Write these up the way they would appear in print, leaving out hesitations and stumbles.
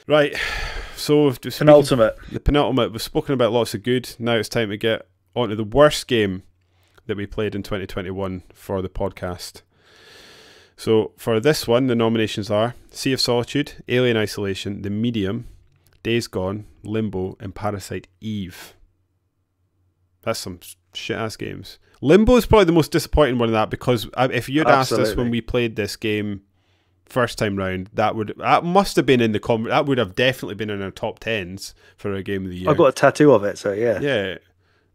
Right, so Penultimate. the penultimate. We've spoken about lots of good. Now it's time to get onto the worst game that we played in 2021 for the podcast. So for this one, the nominations are Sea of Solitude, Alien Isolation, The Medium, Days Gone, Limbo, and Parasite Eve. That's some shit-ass games. Limbo is probably the most disappointing one of that, because if you'd asked us when we played this game first time round, that must have been in the that would have definitely been in our top 10s for a game of the year. I've got a tattoo of it, so yeah. Yeah,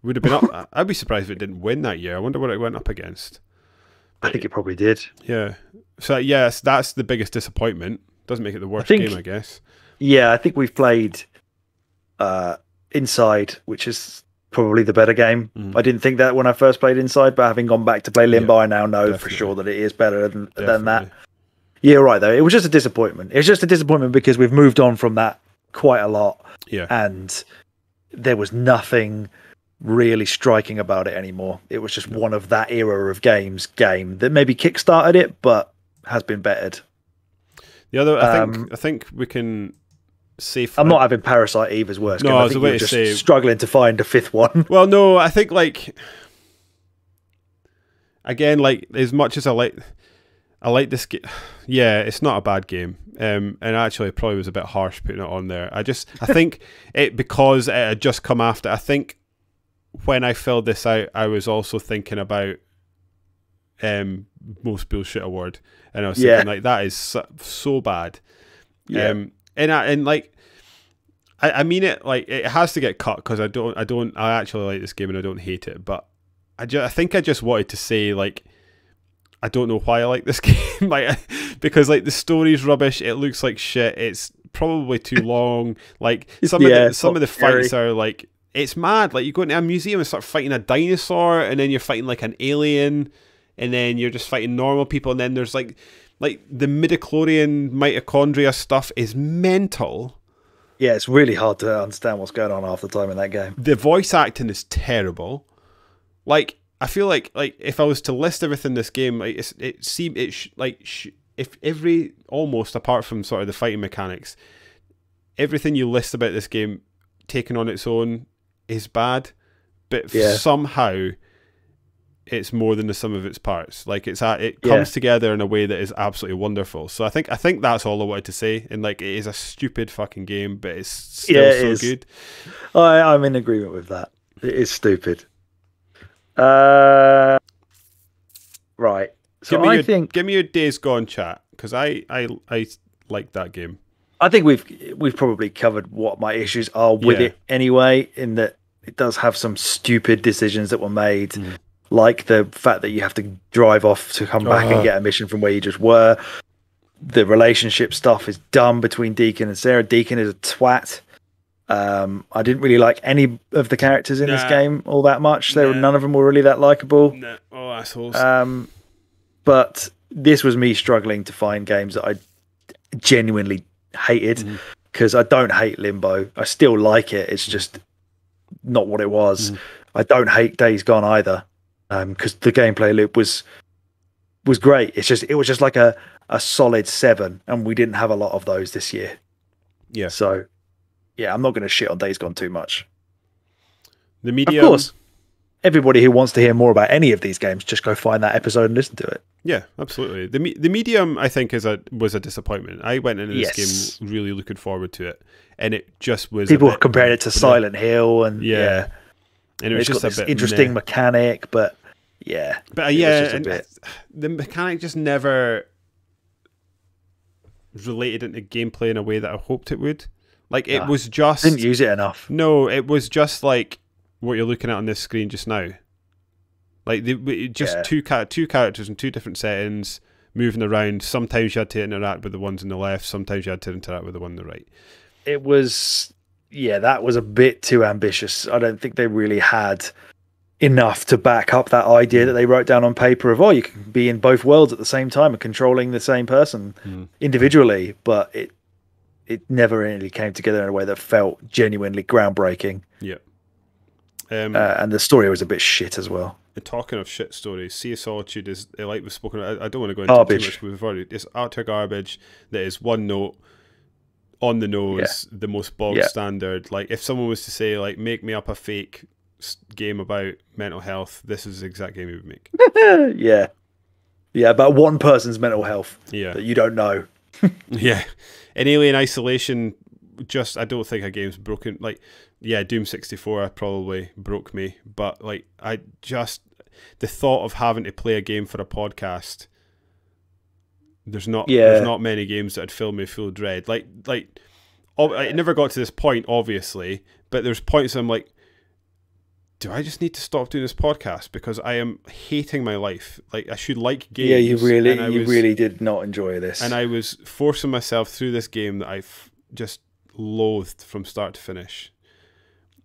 would have been up. I'd be surprised if it didn't win that year. I wonder what it went up against. I think it probably did. Yeah. So yes, that's the biggest disappointment. Doesn't make it the worst game, I guess. Yeah, I think we've played Inside, which is probably the better game. I didn't think that when I first played Inside, but having gone back to play Limbo, I now know for sure that it is better than that. Yeah, right, though. It was just a disappointment. It was just a disappointment because we've moved on from that quite a lot. Yeah. And there was nothing really striking about it anymore. It was just one of that era of game that maybe kickstarted it, but has been bettered. The other, I think we can safely... I'm not having Parasite Eve as worst game. I I was think about you're to just say... struggling to find a fifth one. Well, no, I think, like... Again, like, as much as I like this game... Yeah, it's not a bad game. And actually, it probably was a bit harsh putting it on there. I think because it had just come after... I think when I filled this out, I was also thinking about most bullshit award, and I was thinking like that is so bad. I mean it, like, it has to get cut because I actually like this game and I don't hate it, but I think I just wanted to say, like, I don't know why I like this game, like, because, like, the story's rubbish, it looks like shit, it's probably too long, like some of the fights are like, it's mad, like, you go into a museum and start fighting a dinosaur, and then you're fighting like an alien, and then you're just fighting normal people, and then there's like the midichlorian mitochondria stuff is mental. Yeah, it's really hard to understand what's going on half the time in that game. The voice acting is terrible. Like, I feel like if I was to list everything in this game, like, if every, almost apart from sort of the fighting mechanics, everything you list about this game taken on its own is bad, but somehow it's more than the sum of its parts. Like, it comes together in a way that is absolutely wonderful. So I think that's all I wanted to say. And, like, it is a stupid fucking game, but it's still so good. I'm in agreement with that. It is stupid. Right. So give me your Days Gone chat, because I like that game. I think we've probably covered what my issues are with it anyway, in that it does have some stupid decisions that were made, like the fact that you have to drive off to come back and get a mission from where you just were. The relationship stuff is dumb between Deacon and Sarah. Deacon is a twat. I didn't really like any of the characters in this game all that much. None of them were really that likable. No. Oh, assholes. But this was me struggling to find games that I genuinely hated, because I don't hate Limbo. I still like it. It's just not what it was. I don't hate Days Gone either, because the gameplay loop was great. It was just like a solid 7, and we didn't have a lot of those this year. Yeah. So yeah, I'm not going to shit on Days Gone too much. The Medium, of course, everybody who wants to hear more about any of these games, just go find that episode and listen to it. Yeah, absolutely. The Medium, I think, was a disappointment. I went into this game really looking forward to it, and it just was. People compared it to Silent Hill, and and it was just got this interesting mechanic, but the mechanic just never related into gameplay in a way that I hoped it would. Like, it was just... Didn't use it enough. No, it was just like what you're looking at on this screen just now. Like, two characters in two different settings, moving around. Sometimes you had to interact with the ones on the left, sometimes you had to interact with the one on the right. It was... Yeah, that was a bit too ambitious. I don't think they really had enough to back up that idea that they wrote down on paper of, you can be in both worlds at the same time and controlling the same person individually, but it never really came together in a way that felt genuinely groundbreaking. Yeah. And the story was a bit shit as well. And talking of shit stories, Sea of Solitude is, like we've spoken about, I don't want to go into too much, but we've already, it's utter garbage that is one note. on the nose, the most bog standard. Like if someone was to say like make me up a fake game about mental health, this is the exact game you would make. Yeah, about one person's mental health that you don't know. Yeah, in Alien Isolation, I don't think a game's broken. Like, yeah, Doom 64 probably broke me, but like the thought of having to play a game for a podcast, there's not many games that'd fill me full of dread. Like it never got to this point, obviously, but there's points I'm like, do I just need to stop doing this podcast because I am hating my life? Like I should like games. Yeah, you really did not enjoy this. And I was forcing myself through this game that I've just loathed from start to finish.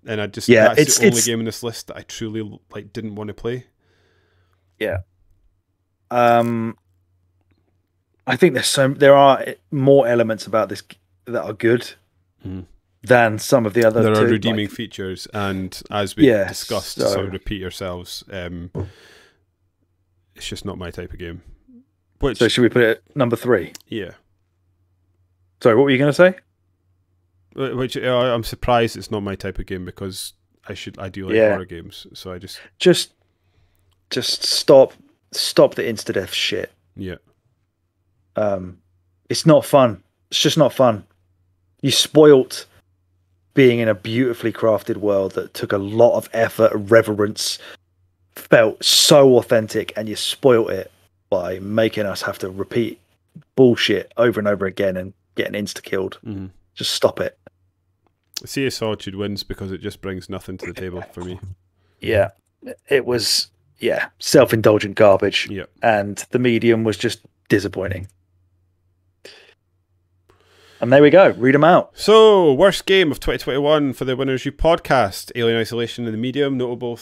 And that's the only game in this list that I truly didn't want to play. Yeah. I think there are more elements about this that are good. Than some of the other. There are redeeming features, and as we discussed, so repeat ourselves. It's just not my type of game. So should we put it at number 3? Yeah. Sorry, what were you going to say? Which I'm surprised it's not my type of game because I do like horror games. So I just stop the insta death shit. Yeah. It's not fun. It's just not fun. You spoilt being in a beautifully crafted world that took a lot of effort and reverence, felt so authentic, and you spoilt it by making us have to repeat bullshit over and over again and getting insta-killed. Just stop it. Sea of Solitude wins because it just brings nothing to the table for me. Yeah. It was, self-indulgent garbage. Yeah. And the medium was just disappointing. And there we go. Read them out. So, worst game of 2021 for the Winners' You podcast. Alien Isolation and the Medium, notable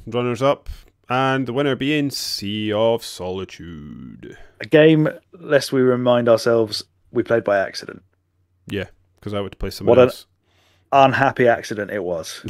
runners-up. And the winner being Sea of Solitude. A game, lest we remind ourselves, we played by accident. Yeah, because I would play someone else. What an unhappy accident it was.